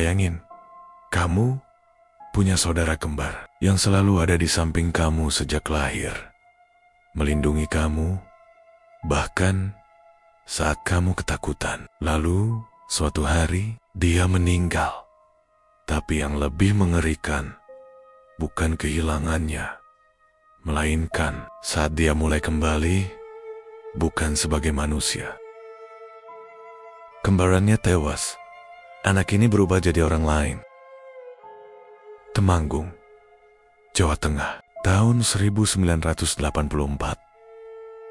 bayangin, kamu punya saudara kembar yang selalu ada di samping kamu sejak lahir, melindungi kamu, bahkan saat kamu ketakutan. Lalu, suatu hari, dia meninggal. Tapi yang lebih mengerikan, bukan kehilangannya, melainkan saat dia mulai kembali, bukan sebagai manusia. Kembarannya tewas. Anak ini berubah jadi orang lain. Temanggung, Jawa Tengah, tahun 1984.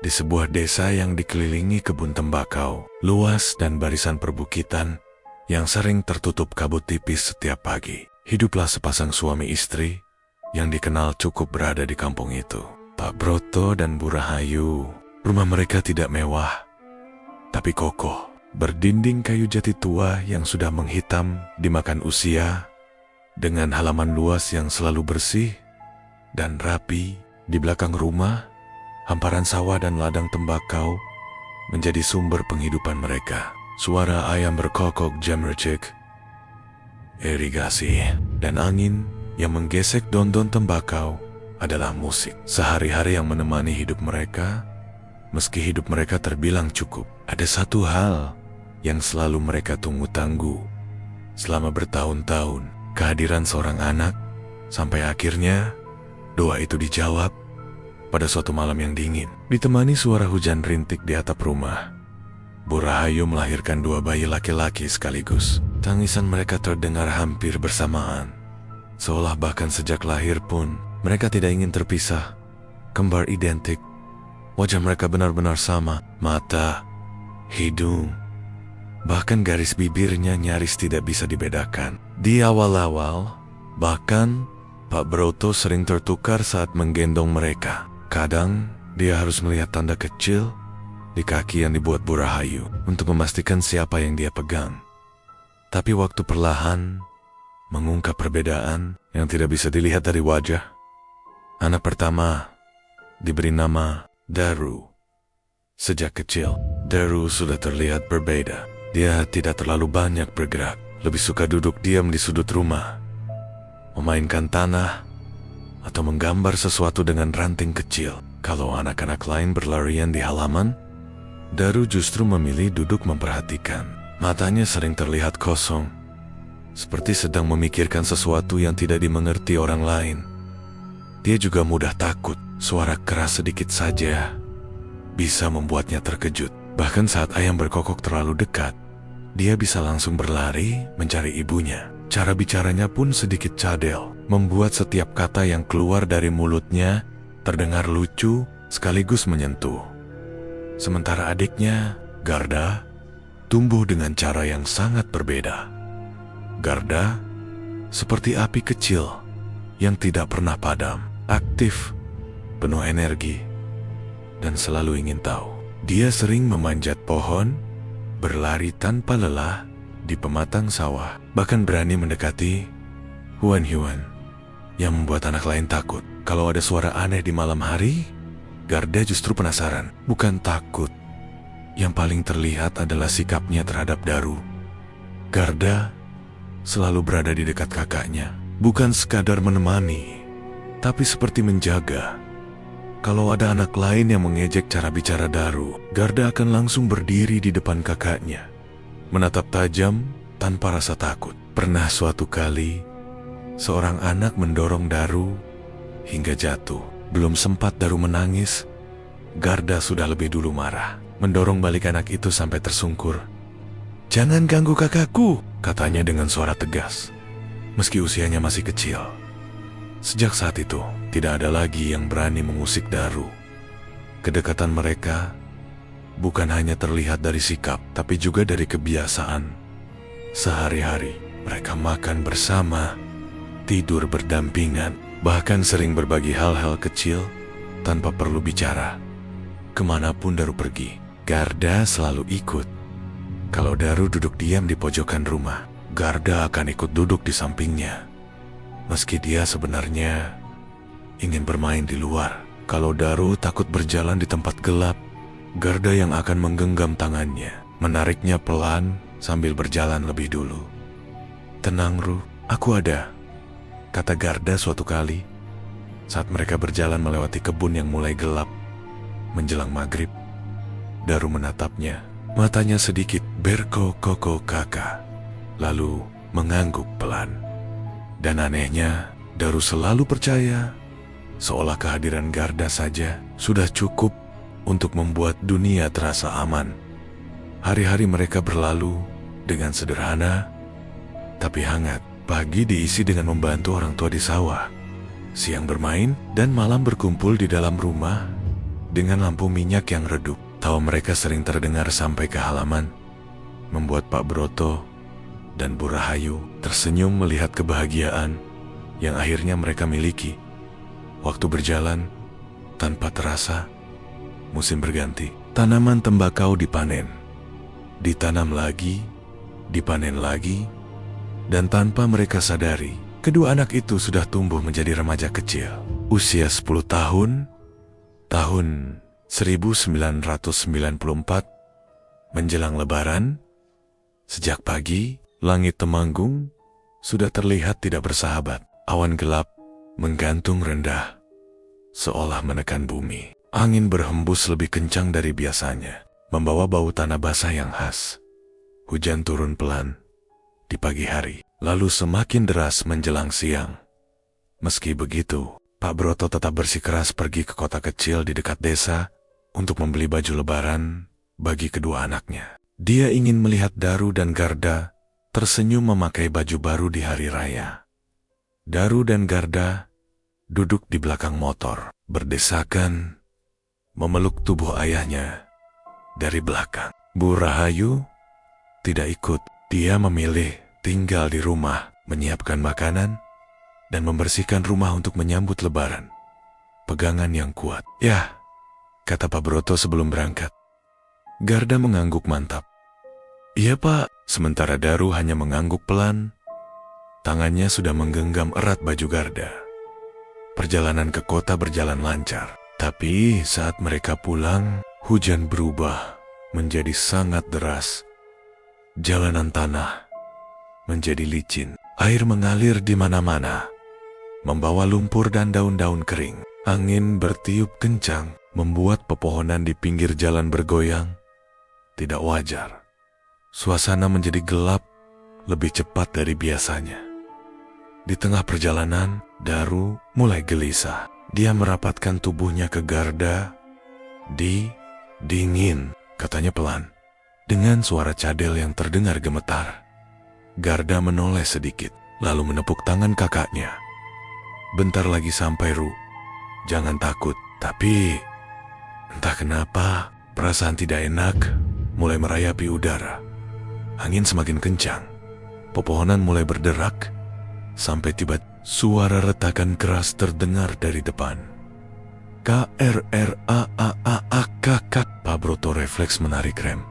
Di sebuah desa yang dikelilingi kebun tembakau, luas dan barisan perbukitan yang sering tertutup kabut tipis setiap pagi, hiduplah sepasang suami istri yang dikenal cukup berada di kampung itu. Pak Broto dan Bu Rahayu. Rumah mereka tidak mewah, tapi kokoh, berdinding kayu jati tua yang sudah menghitam dimakan usia, dengan halaman luas yang selalu bersih dan rapi. Di belakang rumah, hamparan sawah dan ladang tembakau menjadi sumber penghidupan mereka. Suara ayam berkokok gemericik, irigasi, dan angin yang menggesek daun-daun tembakau adalah musik sehari-hari yang menemani hidup mereka. Meski hidup mereka terbilang cukup, ada satu hal yang selalu mereka tunggu-tanggu selama bertahun-tahun, kehadiran seorang anak. Sampai akhirnya doa itu dijawab pada suatu malam yang dingin. Ditemani suara hujan rintik di atap rumah, Bu Rahayu melahirkan 2 bayi laki-laki sekaligus. Tangisan mereka terdengar hampir bersamaan, seolah bahkan sejak lahir pun mereka tidak ingin terpisah. Kembar identik, wajah mereka benar-benar sama, mata, hidung, bahkan garis bibirnya nyaris tidak bisa dibedakan. Di awal-awal, bahkan Pak Broto sering tertukar saat menggendong mereka. Kadang dia harus melihat tanda kecil di kaki yang dibuat Bu Rahayu untuk memastikan siapa yang dia pegang. Tapi waktu perlahan mengungkap perbedaan yang tidak bisa dilihat dari wajah. Anak pertama diberi nama Daru. Sejak kecil, Daru sudah terlihat berbeda. Dia tidak terlalu banyak bergerak, lebih suka duduk diam di sudut rumah, memainkan tanah, atau menggambar sesuatu dengan ranting kecil. Kalau anak-anak lain berlarian di halaman, Daru justru memilih duduk memperhatikan. Matanya sering terlihat kosong, seperti sedang memikirkan sesuatu yang tidak dimengerti orang lain. Dia juga mudah takut. Suara keras sedikit saja bisa membuatnya terkejut. Bahkan saat ayam berkokok terlalu dekat, dia bisa langsung berlari mencari ibunya. Cara bicaranya pun sedikit cadel, membuat setiap kata yang keluar dari mulutnya terdengar lucu sekaligus menyentuh. Sementara adiknya, Garda, tumbuh dengan cara yang sangat berbeda. Garda seperti api kecil yang tidak pernah padam, aktif, penuh energi, dan selalu ingin tahu. Dia sering memanjat pohon, berlari tanpa lelah di pematang sawah, bahkan berani mendekati Huan-Huan yang membuat anak lain takut. Kalau ada suara aneh di malam hari, Garda justru penasaran, bukan takut. Yang paling terlihat adalah sikapnya terhadap Daru. Garda selalu berada di dekat kakaknya, bukan sekadar menemani, tapi seperti menjaga. Kalau ada anak lain yang mengejek cara bicara Daru, Garda akan langsung berdiri di depan kakaknya, menatap tajam tanpa rasa takut. Pernah suatu kali, seorang anak mendorong Daru hingga jatuh. Belum sempat Daru menangis, Garda sudah lebih dulu marah, mendorong balik anak itu sampai tersungkur. "Jangan ganggu kakakku," katanya dengan suara tegas, meski usianya masih kecil. Sejak saat itu, tidak ada lagi yang berani mengusik Daru. Kedekatan mereka bukan hanya terlihat dari sikap, tapi juga dari kebiasaan. Sehari-hari, mereka makan bersama, tidur berdampingan, bahkan sering berbagi hal-hal kecil tanpa perlu bicara. Kemanapun Daru pergi, Garda selalu ikut. Kalau Daru duduk diam di pojokan rumah, Garda akan ikut duduk di sampingnya. Meski dia sebenarnya ingin bermain di luar. Kalau Daru takut berjalan di tempat gelap, Garda yang akan menggenggam tangannya, menariknya pelan sambil berjalan lebih dulu. "Tenang, Ru, aku ada," kata Garda suatu kali saat mereka berjalan melewati kebun yang mulai gelap menjelang maghrib. Daru menatapnya, matanya sedikit berkokok-kakak, lalu mengangguk pelan. Dan anehnya, Daru selalu percaya seolah kehadiran Garda saja sudah cukup untuk membuat dunia terasa aman. Hari-hari mereka berlalu dengan sederhana tapi hangat. Pagi diisi dengan membantu orang tua di sawah, siang bermain, dan malam berkumpul di dalam rumah dengan lampu minyak yang redup. Tawa mereka sering terdengar sampai ke halaman, membuat Pak Broto dan Bu Rahayu tersenyum melihat kebahagiaan yang akhirnya mereka miliki. Waktu berjalan, tanpa terasa, musim berganti. Tanaman tembakau dipanen, ditanam lagi, dipanen lagi, dan tanpa mereka sadari, kedua anak itu sudah tumbuh menjadi remaja kecil. Usia 10 tahun, tahun 1994, menjelang Lebaran. Sejak pagi, langit Temanggung sudah terlihat tidak bersahabat. Awan gelap menggantung rendah, seolah menekan bumi. Angin berhembus lebih kencang dari biasanya, membawa bau tanah basah yang khas. Hujan turun pelan di pagi hari, lalu semakin deras menjelang siang. Meski begitu, Pak Broto tetap bersikeras pergi ke kota kecil di dekat desa untuk membeli baju lebaran bagi kedua anaknya. Dia ingin melihat Daru dan Garda tersenyum memakai baju baru di hari raya. Daru dan Garda duduk di belakang motor, berdesakan, memeluk tubuh ayahnya dari belakang. Bu Rahayu tidak ikut. Dia memilih tinggal di rumah, menyiapkan makanan, dan membersihkan rumah untuk menyambut Lebaran. Pegangan yang kuat. "Ya," kata Pak Broto sebelum berangkat. Garda mengangguk mantap. "Iya, Pak." Sementara Daru hanya mengangguk pelan. Tangannya sudah menggenggam erat baju Garda. Perjalanan ke kota berjalan lancar. Tapi saat mereka pulang, hujan berubah menjadi sangat deras. Jalanan tanah menjadi licin. Air mengalir di mana-mana, membawa lumpur dan daun-daun kering. Angin bertiup kencang, membuat pepohonan di pinggir jalan bergoyang. Tidak wajar. Suasana menjadi gelap lebih cepat dari biasanya. Di tengah perjalanan, Daru mulai gelisah. Dia merapatkan tubuhnya ke Garda. Dingin," katanya pelan, dengan suara cadel yang terdengar gemetar. Garda menoleh sedikit, lalu menepuk tangan kakaknya. "Bentar lagi sampai, Ru. Jangan takut." Tapi entah kenapa perasaan tidak enak mulai merayapi udara. Angin semakin kencang, pepohonan mulai berderak, sampai tiba suara retakan keras terdengar dari depan. "KRRAAAKK." Pak Broto refleks menarik rem.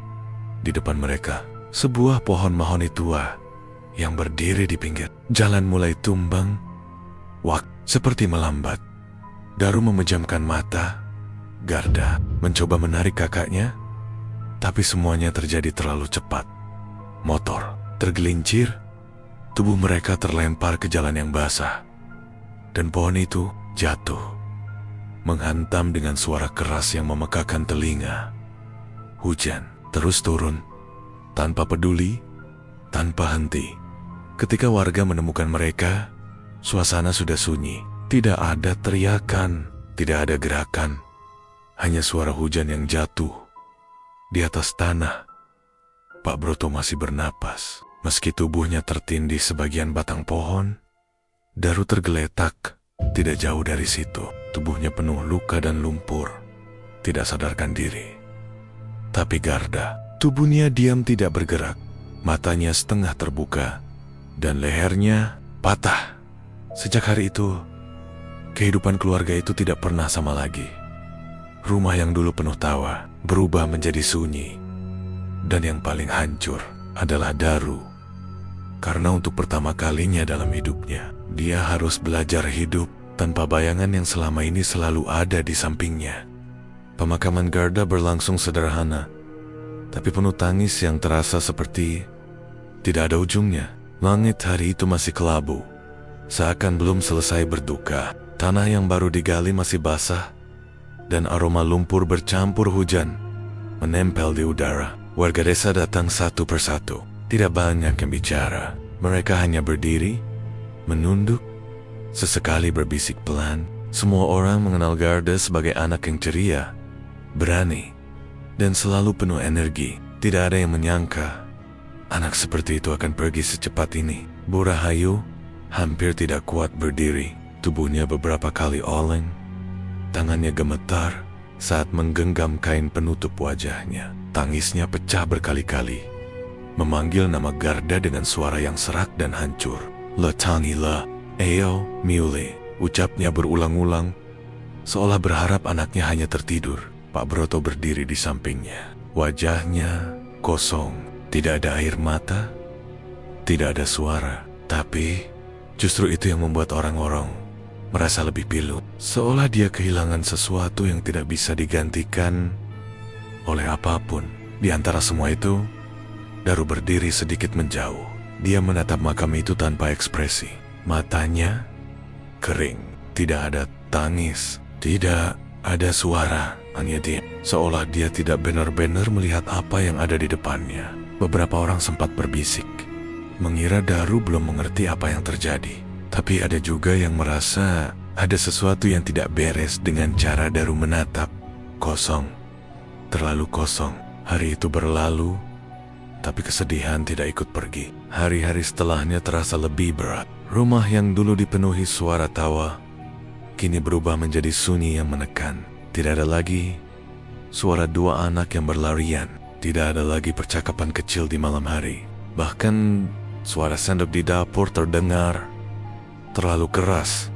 Di depan mereka, sebuah pohon mahoni tua yang berdiri di pinggir jalan mulai tumbang. Waktu seperti melambat. Daru memejamkan mata. Garda mencoba menarik kakaknya, tapi semuanya terjadi terlalu cepat. Motor tergelincir, tubuh mereka terlempar ke jalan yang basah, dan pohon itu jatuh, menghantam dengan suara keras yang memekakan telinga. Hujan terus turun, tanpa peduli, tanpa henti. Ketika warga menemukan mereka, suasana sudah sunyi. Tidak ada teriakan, tidak ada gerakan, hanya suara hujan yang jatuh di atas tanah. Pak Broto masih bernapas, meski tubuhnya tertindih sebagian batang pohon. Daru tergeletak, tidak jauh dari situ. Tubuhnya penuh luka dan lumpur, tidak sadarkan diri. Tapi Garda, tubuhnya diam tidak bergerak, matanya setengah terbuka, dan lehernya patah. Sejak hari itu, kehidupan keluarga itu tidak pernah sama lagi. Rumah yang dulu penuh tawa berubah menjadi sunyi. Dan yang paling hancur adalah Daru. Karena untuk pertama kalinya dalam hidupnya, dia harus belajar hidup tanpa bayangan yang selama ini selalu ada di sampingnya. Pemakaman Garda berlangsung sederhana, tapi penuh tangis yang terasa seperti tidak ada ujungnya. Langit hari itu masih kelabu, seakan belum selesai berduka. Tanah yang baru digali masih basah, dan aroma lumpur bercampur hujan menempel di udara. Warga desa datang satu persatu. Tidak banyak yang bicara. Mereka hanya berdiri, menunduk, sesekali berbisik pelan. Semua orang mengenal Garda sebagai anak yang ceria, berani, dan selalu penuh energi. Tidak ada yang menyangka anak seperti itu akan pergi secepat ini. Bu Rahayu hampir tidak kuat berdiri. Tubuhnya beberapa kali oleng. Tangannya gemetar saat menggenggam kain penutup wajahnya. Tangisnya pecah berkali-kali, memanggil nama Garda dengan suara yang serak dan hancur. "Letangila, Eo, Miule," ucapnya berulang-ulang, seolah berharap anaknya hanya tertidur. Pak Broto berdiri di sampingnya. Wajahnya kosong, tidak ada air mata, tidak ada suara. Tapi justru itu yang membuat orang-orang merasa lebih pilu, seolah dia kehilangan sesuatu yang tidak bisa digantikan oleh apapun. Di antara semua itu, Daru berdiri sedikit menjauh. Dia menatap makam itu tanpa ekspresi. Matanya kering, tidak ada tangis, tidak ada suara, hanya diam. Seolah dia tidak benar-benar melihat apa yang ada di depannya. Beberapa orang sempat berbisik, mengira Daru belum mengerti apa yang terjadi. Tapi ada juga yang merasa ada sesuatu yang tidak beres dengan cara Daru menatap. Kosong, terlalu kosong. Hari itu berlalu, tapi kesedihan tidak ikut pergi. Hari-hari setelahnya terasa lebih berat. Rumah yang dulu dipenuhi suara tawa, kini berubah menjadi sunyi yang menekan. Tidak ada lagi suara dua anak yang berlarian. Tidak ada lagi percakapan kecil di malam hari. Bahkan suara sendok di dapur terdengar terlalu keras.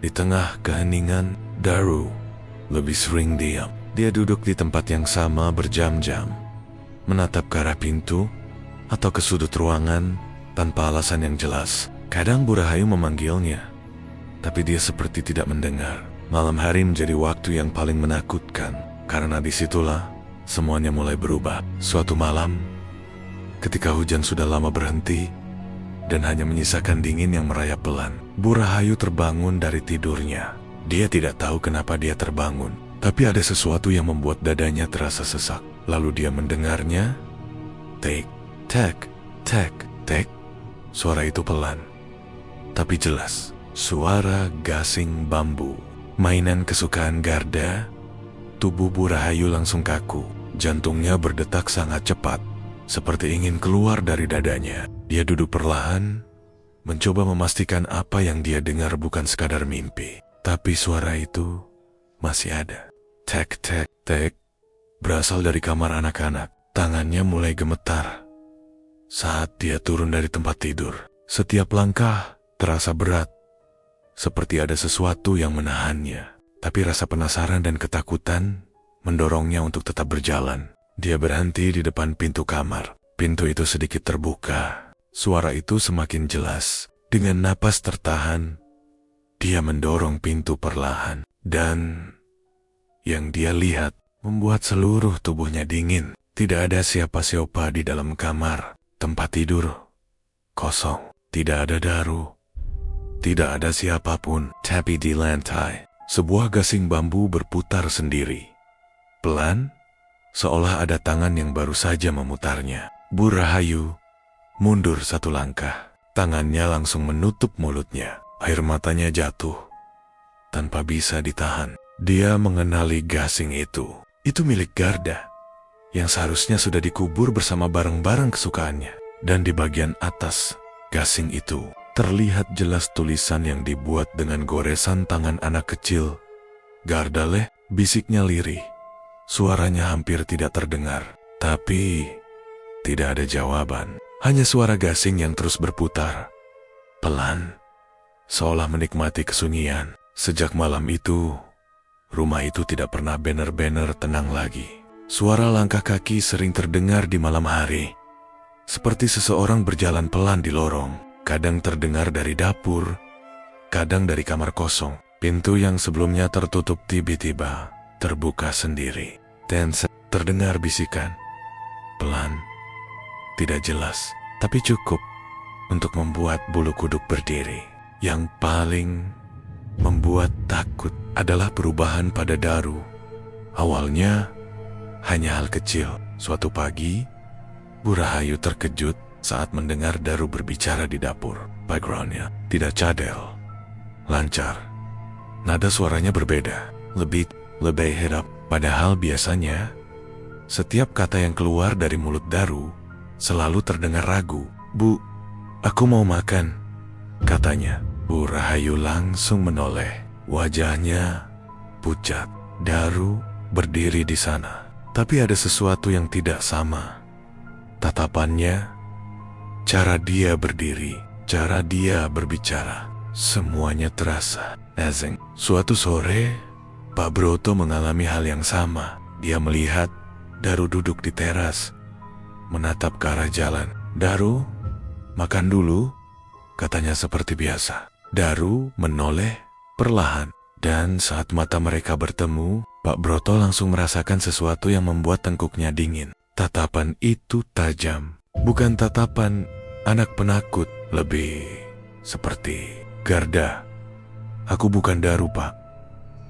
Di tengah keheningan, Daru lebih sering diam. Dia duduk di tempat yang sama berjam-jam, menatap ke arah pintu atau ke sudut ruangan tanpa alasan yang jelas. Kadang Bu Rahayu memanggilnya, tapi dia seperti tidak mendengar. Malam hari menjadi waktu yang paling menakutkan, karena disitulah semuanya mulai berubah. Suatu malam, ketika hujan sudah lama berhenti dan hanya menyisakan dingin yang merayap pelan, Bu Rahayu terbangun dari tidurnya. Dia tidak tahu kenapa dia terbangun, tapi ada sesuatu yang membuat dadanya terasa sesak. Lalu dia mendengarnya. Tek, tek, tek, tek. Suara itu pelan, tapi jelas. Suara gasing bambu, mainan kesukaan Garda. Tubuh Bu Rahayu langsung kaku. Jantungnya berdetak sangat cepat, seperti ingin keluar dari dadanya. Dia duduk perlahan, mencoba memastikan apa yang dia dengar bukan sekadar mimpi. Tapi suara itu masih ada. Tek, tek, tek, berasal dari kamar anak-anak. Tangannya mulai gemetar saat dia turun dari tempat tidur. Setiap langkah terasa berat, seperti ada sesuatu yang menahannya. Tapi rasa penasaran dan ketakutan mendorongnya untuk tetap berjalan. Dia berhenti di depan pintu kamar. Pintu itu sedikit terbuka. Suara itu semakin jelas. Dengan napas tertahan, dia mendorong pintu perlahan. Dan yang dia lihat membuat seluruh tubuhnya dingin. Tidak ada siapa-siapa di dalam kamar. Tempat tidur kosong. Tidak ada Daru. Tidak ada siapapun. Tapi di lantai, sebuah gasing bambu berputar sendiri. Pelan, seolah ada tangan yang baru saja memutarnya. Bu Rahayu mundur satu langkah. Tangannya langsung menutup mulutnya. Air matanya jatuh tanpa bisa ditahan. Dia mengenali gasing itu. Itu milik Garda, yang seharusnya sudah dikubur bersama barang-barang kesukaannya. Dan di bagian atas gasing itu terlihat jelas tulisan yang dibuat dengan goresan tangan anak kecil. "Gardaleh," bisiknya lirih. Suaranya hampir tidak terdengar. Tapi tidak ada jawaban. Hanya suara gasing yang terus berputar, pelan, seolah menikmati kesunyian. Sejak malam itu, rumah itu tidak pernah benar-benar tenang lagi. Suara langkah kaki sering terdengar di malam hari, seperti seseorang berjalan pelan di lorong. Kadang terdengar dari dapur, kadang dari kamar kosong. Pintu yang sebelumnya tertutup tiba-tiba terbuka sendiri. Terdengar bisikan, pelan, tidak jelas, tapi cukup untuk membuat bulu kuduk berdiri. Yang paling membuat takut adalah perubahan pada Daru. Awalnya hanya hal kecil. Suatu pagi, Bu Rahayu terkejut saat mendengar Daru berbicara di dapur. Backgroundnya tidak cadel, lancar. Nada suaranya berbeda, lebih hedap. Padahal biasanya setiap kata yang keluar dari mulut Daru selalu terdengar ragu. "Bu, aku mau makan," katanya. Bu Rahayu langsung menoleh. Wajahnya pucat. Daru berdiri di sana. Tapi ada sesuatu yang tidak sama. Tatapannya, cara dia berdiri, cara dia berbicara, semuanya terasa asing. Suatu sore, Pak Broto mengalami hal yang sama. Dia melihat Daru duduk di teras, menatap ke arah jalan. "Daru, makan dulu," katanya seperti biasa. Daru menoleh perlahan, dan saat mata mereka bertemu, Pak Broto langsung merasakan sesuatu yang membuat tengkuknya dingin. Tatapan itu tajam, bukan tatapan anak penakut, lebih seperti Garda. "Aku bukan Daru, Pak,"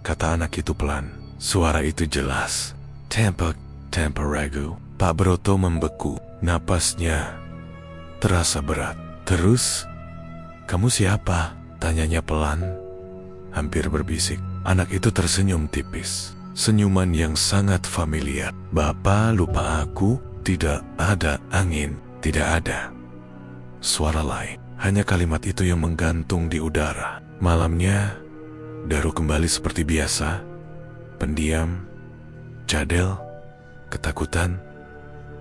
kata anak itu pelan. Suara itu jelas, tanpa ragu. Pak Broto membeku, napasnya terasa berat. "Terus, kamu siapa?" tanyanya pelan, hampir berbisik. Anak itu tersenyum tipis, senyuman yang sangat familiar. "Bapak lupa aku, tidak ada angin, tidak ada suara lain. Hanya kalimat itu yang menggantung di udara." Malamnya, Daru kembali seperti biasa, pendiam, cadel, ketakutan,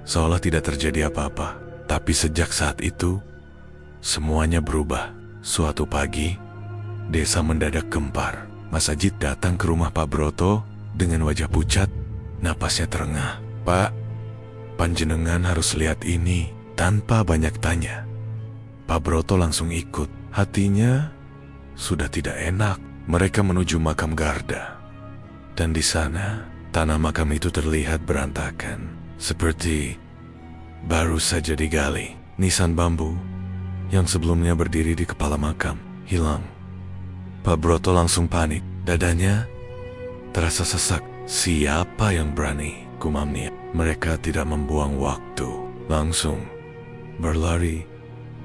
seolah tidak terjadi apa-apa. Tapi sejak saat itu, semuanya berubah. Suatu pagi, desa mendadak gempar. Mas Ajit datang ke rumah Pak Broto dengan wajah pucat, napasnya terengah. "Pak, panjenengan harus lihat ini." Tanpa banyak tanya, Pak Broto langsung ikut. Hatinya sudah tidak enak. Mereka menuju makam Garda. Dan di sana, tanah makam itu terlihat berantakan, seperti baru saja digali. Nisan bambu yang sebelumnya berdiri di kepala makam hilang. Pak Broto langsung panik. Dadanya terasa sesak. "Siapa yang berani?" gumamnya. Mereka tidak membuang waktu, langsung berlari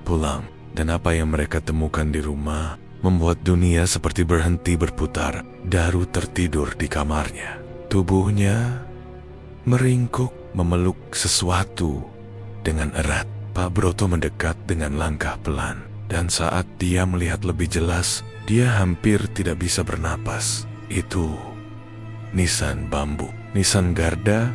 pulang. Dan apa yang mereka temukan di rumah membuat dunia seperti berhenti berputar. Daru tertidur di kamarnya. Tubuhnya meringkuk, memeluk sesuatu dengan erat. Pak Broto mendekat dengan langkah pelan. Dan saat dia melihat lebih jelas, dia hampir tidak bisa bernapas. Itu nisan bambu, nisan Garda.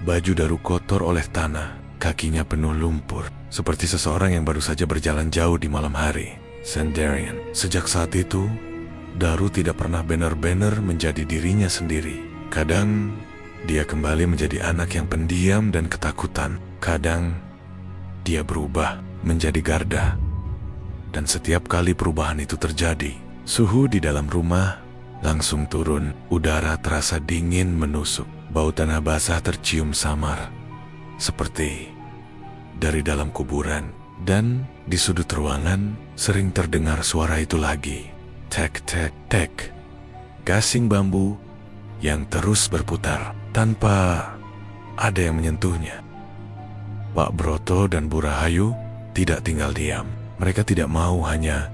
Baju Daru kotor oleh tanah, kakinya penuh lumpur, seperti seseorang yang baru saja berjalan jauh di malam hari. Sendirian. Sejak saat itu, Daru tidak pernah benar-benar menjadi dirinya sendiri. Kadang dia kembali menjadi anak yang pendiam dan ketakutan. Kadang dia berubah menjadi Garda. Dan setiap kali perubahan itu terjadi, suhu di dalam rumah langsung turun. Udara terasa dingin menusuk. Bau tanah basah tercium samar, seperti dari dalam kuburan. Dan di sudut ruangan sering terdengar suara itu lagi. Tek, tek, tek. Gasing bambu yang terus berputar tanpa ada yang menyentuhnya. Pak Broto dan Bu Rahayu tidak tinggal diam. Mereka tidak mau hanya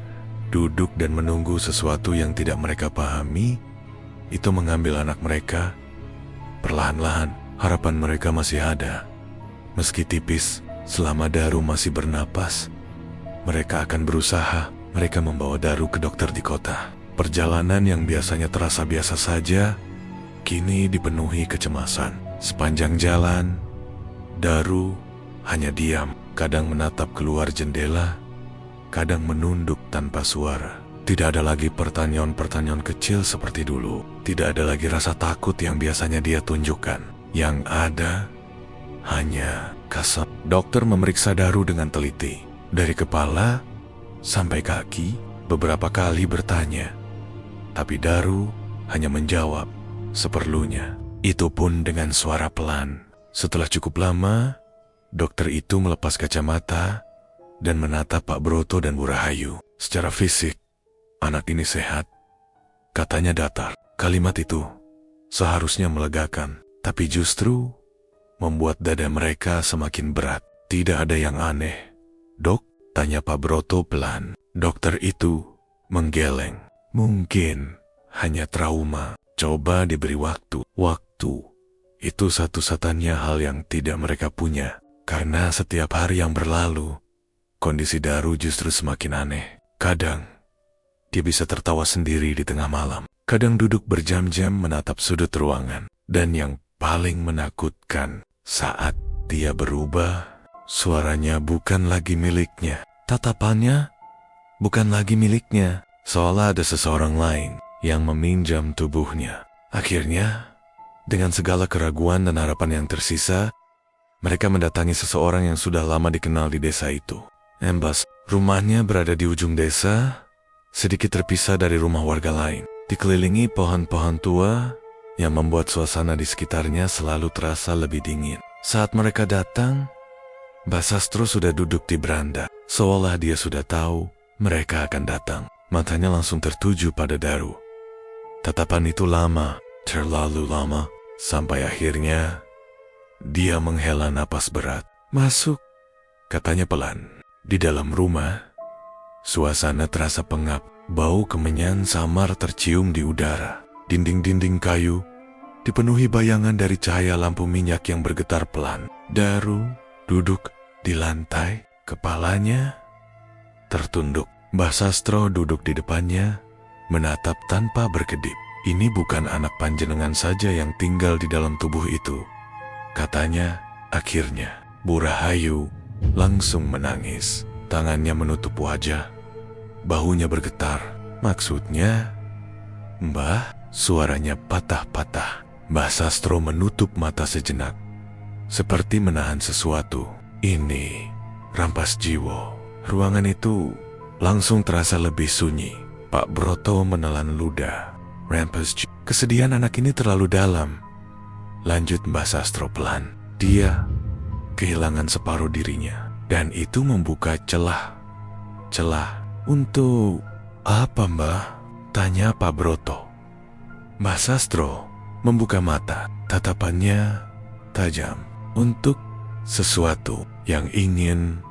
duduk dan menunggu sesuatu yang tidak mereka pahami itu mengambil anak mereka. Perlahan-lahan, harapan mereka masih ada. Meski tipis, selama Daru masih bernapas, mereka akan berusaha. Mereka membawa Daru ke dokter di kota. Perjalanan yang biasanya terasa biasa saja, kini dipenuhi kecemasan. Sepanjang jalan, Daru hanya diam, kadang menatap keluar jendela, kadang menunduk tanpa suara. Tidak ada lagi pertanyaan-pertanyaan kecil seperti dulu. Tidak ada lagi rasa takut yang biasanya dia tunjukkan. Yang ada hanya kasar. Dokter memeriksa Daru dengan teliti. Dari kepala sampai kaki, beberapa kali bertanya. Tapi Daru hanya menjawab seperlunya. Itu pun dengan suara pelan. Setelah cukup lama, dokter itu melepas kacamata dan menatap Pak Broto dan Bu Rahayu. Secara fisik, anak ini sehat. Katanya datar. Kalimat itu seharusnya melegakan, tapi justru membuat dada mereka semakin berat. Tidak ada yang aneh. "Dok?" tanya Pak Broto pelan. Dokter itu menggeleng. "Mungkin hanya trauma. Coba diberi waktu." Waktu itu satu-satunya hal yang tidak mereka punya. Karena setiap hari yang berlalu, kondisi Daru justru semakin aneh. Kadang dia bisa tertawa sendiri di tengah malam. Kadang duduk berjam-jam menatap sudut ruangan. Dan yang paling menakutkan, saat dia berubah, suaranya bukan lagi miliknya. Tatapannya bukan lagi miliknya. Seolah ada seseorang lain yang meminjam tubuhnya. Akhirnya, dengan segala keraguan dan harapan yang tersisa, mereka mendatangi seseorang yang sudah lama dikenal di desa itu. Embas, rumahnya berada di ujung desa, sedikit terpisah dari rumah warga lain. Dikelilingi pohon-pohon tua yang membuat suasana di sekitarnya selalu terasa lebih dingin. Saat mereka datang, Mbak Sastro sudah duduk di beranda. Seolah dia sudah tahu mereka akan datang. Matanya langsung tertuju pada Daru. Tatapan itu lama, terlalu lama, sampai akhirnya dia menghela napas berat. "Masuk," katanya pelan. Di dalam rumah, suasana terasa pengap. Bau kemenyan samar tercium di udara. Dinding-dinding kayu dipenuhi bayangan dari cahaya lampu minyak yang bergetar pelan. Daru duduk di lantai, kepalanya tertunduk. Mbah Sastro duduk di depannya, menatap tanpa berkedip. "Ini bukan anak panjenengan saja yang tinggal di dalam tubuh itu," katanya akhirnya. Bu Rahayu langsung menangis. Tangannya menutup wajah, bahunya bergetar. "Maksudnya, Mbah?" Suaranya patah-patah. Mbah Sastro menutup mata sejenak, seperti menahan sesuatu. Ini rampas jiwa. Ruangan itu langsung terasa lebih sunyi. Pak Broto menelan ludah. "Rampas jiwa." Kesedihan anak ini terlalu dalam. Lanjut Mbah Sastro pelan. Dia kehilangan separuh dirinya. Dan itu membuka celah. "Untuk apa, Mbah?" tanya Pak Broto. Mbah Sastro membuka mata. Tatapannya tajam. "Untuk sesuatu yang ingin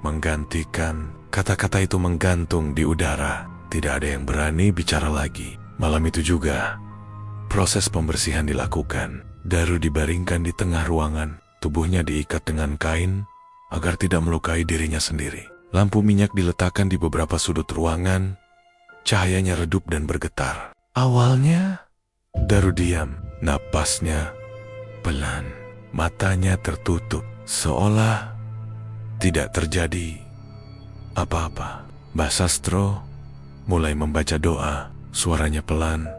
menggantikan." Kata-kata itu menggantung di udara. Tidak ada yang berani bicara lagi. Malam itu juga, proses pembersihan dilakukan. Daru dibaringkan di tengah ruangan. Tubuhnya diikat dengan kain agar tidak melukai dirinya sendiri. Lampu minyak diletakkan di beberapa sudut ruangan. Cahayanya redup dan bergetar. Awalnya, Daru diam. Napasnya pelan. Matanya tertutup. Seolah tidak terjadi apa-apa. Mbah Sastro mulai membaca doa. Suaranya pelan,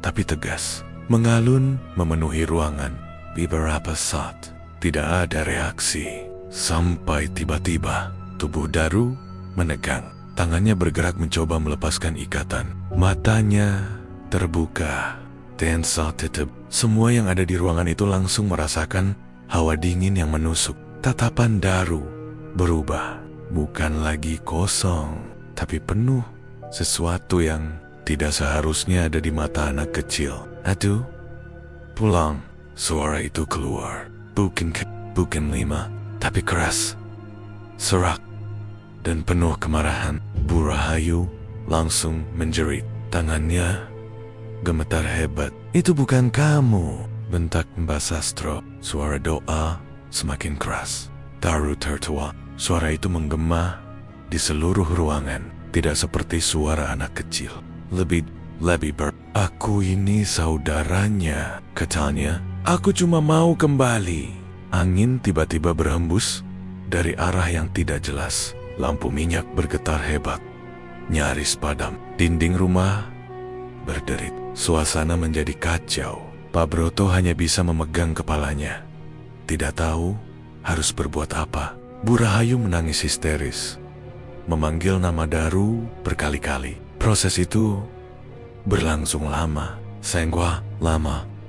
tapi tegas. Mengalun memenuhi ruangan. Beberapa saat, tidak ada reaksi. Sampai tiba-tiba, tubuh Daru menegang. Tangannya bergerak mencoba melepaskan ikatan. Matanya terbuka. Tensa tetap. Semua yang ada di ruangan itu langsung merasakan hawa dingin yang menusuk. Tatapan Daru berubah. Bukan lagi kosong, tapi penuh sesuatu yang tidak seharusnya ada di mata anak kecil. "Aduh, pulang." Suara itu keluar. Bukan lima, tapi keras, serak, dan penuh kemarahan. Bu Rahayu langsung menjerit. Tangannya gemetar hebat. "Itu bukan kamu," bentak Mbah Sastro. Suara doa semakin keras. Daru tertawa. Suara itu menggema di seluruh ruangan. Tidak seperti suara anak kecil. Lebih "Aku ini saudaranya," katanya. "Aku cuma mau kembali." Angin tiba-tiba berhembus dari arah yang tidak jelas. Lampu minyak bergetar hebat, nyaris padam. Dinding rumah berderit. Suasana menjadi kacau. Pak Broto hanya bisa memegang kepalanya. Tidak tahu harus berbuat apa. Bu Rahayu menangis histeris, memanggil nama Daru berkali-kali. Proses itu berlangsung lama,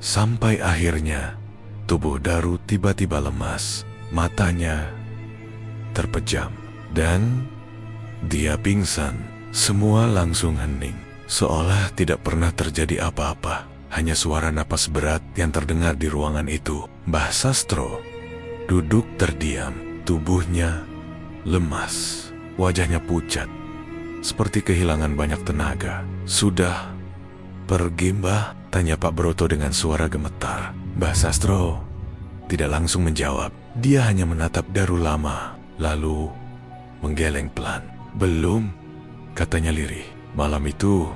sampai akhirnya tubuh Daru tiba-tiba lemas. Matanya terpejam. dan dia pingsan. Semua langsung hening, seolah tidak pernah terjadi apa-apa. Hanya suara napas berat yang terdengar di ruangan itu. Mbah Sastro duduk terdiam, tubuhnya lemas, wajahnya pucat, seperti kehilangan banyak tenaga. "Sudah pergi, Mbah?" tanya Pak Broto dengan suara gemetar. Mbah Sastro tidak langsung menjawab. Dia hanya menatap Daru lama, lalu menggeleng pelan. "Belum," katanya lirih. Malam itu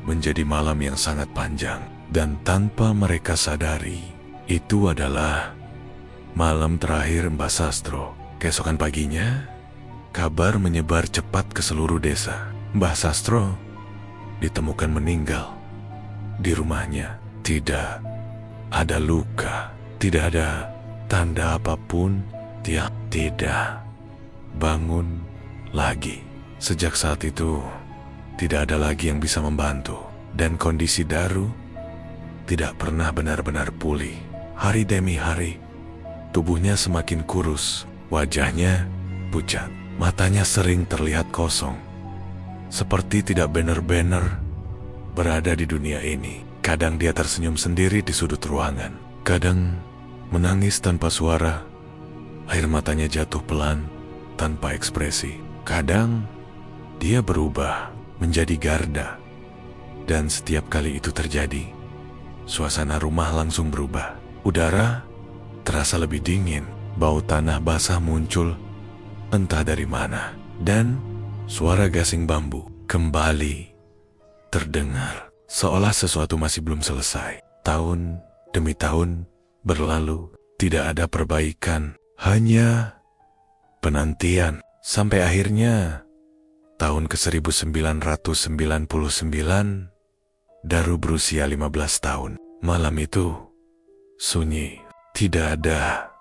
menjadi malam yang sangat panjang, dan tanpa mereka sadari, itu adalah malam terakhir Mbah Sastro. Keesokan paginya, kabar menyebar cepat ke seluruh desa. Mbah Sastro ditemukan meninggal di rumahnya. Tidak ada luka, tidak ada tanda apapun. Dia tidak bangun lagi. Sejak saat itu, tidak ada lagi yang bisa membantu, dan kondisi Daru tidak pernah benar-benar pulih. Hari demi hari, tubuhnya semakin kurus, wajahnya pucat, matanya sering terlihat kosong, seperti tidak benar-benar berada di dunia ini. Kadang dia tersenyum sendiri di sudut ruangan, kadang menangis tanpa suara, air matanya jatuh pelan tanpa ekspresi. Kadang dia berubah menjadi Garda, dan setiap kali itu terjadi, suasana rumah langsung berubah. Udara terasa lebih dingin, bau tanah basah muncul entah dari mana, dan suara gasing bambu kembali terdengar, seolah sesuatu masih belum selesai. Tahun demi tahun berlalu, tidak ada perbaikan, hanya penantian, sampai akhirnya tahun ke-1999, Daru berusia 15 tahun. Malam itu sunyi, tidak ada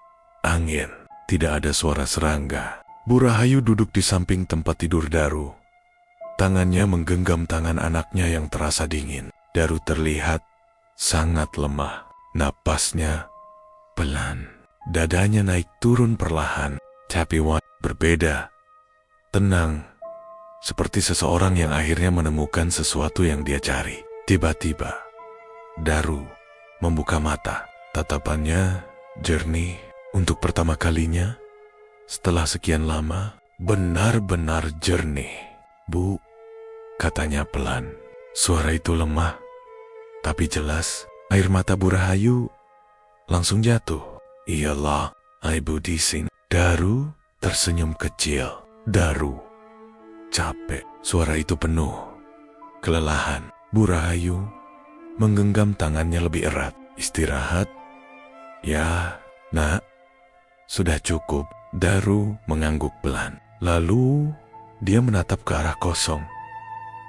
angin, tidak ada suara serangga. Bu Rahayu duduk di samping tempat tidur Daru. Tangannya menggenggam tangan anaknya yang terasa dingin. Daru terlihat sangat lemah. Napasnya pelan, dadanya naik turun perlahan. Tapi berbeda, tenang, seperti seseorang yang akhirnya menemukan sesuatu yang dia cari. Tiba-tiba, Daru membuka mata. Tatapannya jernih untuk pertama kalinya setelah sekian lama, benar-benar jernih. "Bu," katanya pelan. Suara itu lemah, tapi jelas. Air mata Bu Rahayu langsung jatuh. "Iyalah, Ibu di sini." Daru tersenyum kecil. Daru capek. Suara itu penuh kelelahan. Bu Rahayu menggenggam tangannya lebih erat. "Istirahat ya, Nak. Sudah cukup." Daru mengangguk pelan. Lalu dia menatap ke arah kosong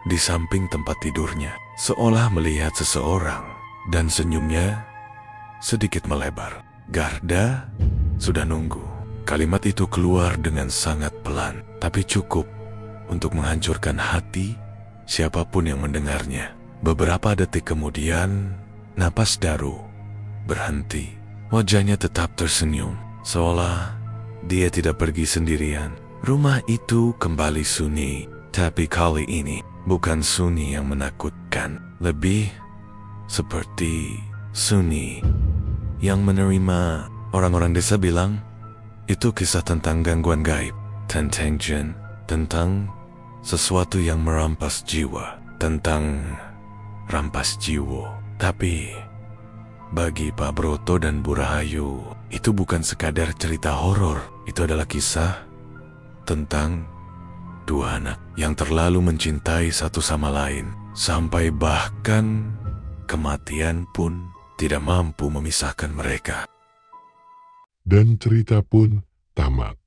di samping tempat tidurnya, seolah melihat seseorang, dan senyumnya sedikit melebar. "Garda sudah nunggu." Kalimat itu keluar dengan sangat pelan, tapi cukup untuk menghancurkan hati siapapun yang mendengarnya. Beberapa detik kemudian, napas Daru berhenti. Wajahnya tetap tersenyum, seolah dia tidak pergi sendirian. Rumah itu kembali sunyi, tapi kali ini bukan sunyi yang menakutkan. Lebih seperti sunyi yang menerima. Orang-orang desa bilang itu kisah tentang gangguan gaib, tentang jin, tentang sesuatu yang merampas jiwa, tentang rampas jiwa. Tapi bagi Pak Broto dan Bu Rahayu, itu bukan sekadar cerita horor. Itu adalah kisah tentang dua anak yang terlalu mencintai satu sama lain, sampai bahkan kematian pun tidak mampu memisahkan mereka. Dan cerita pun tamat.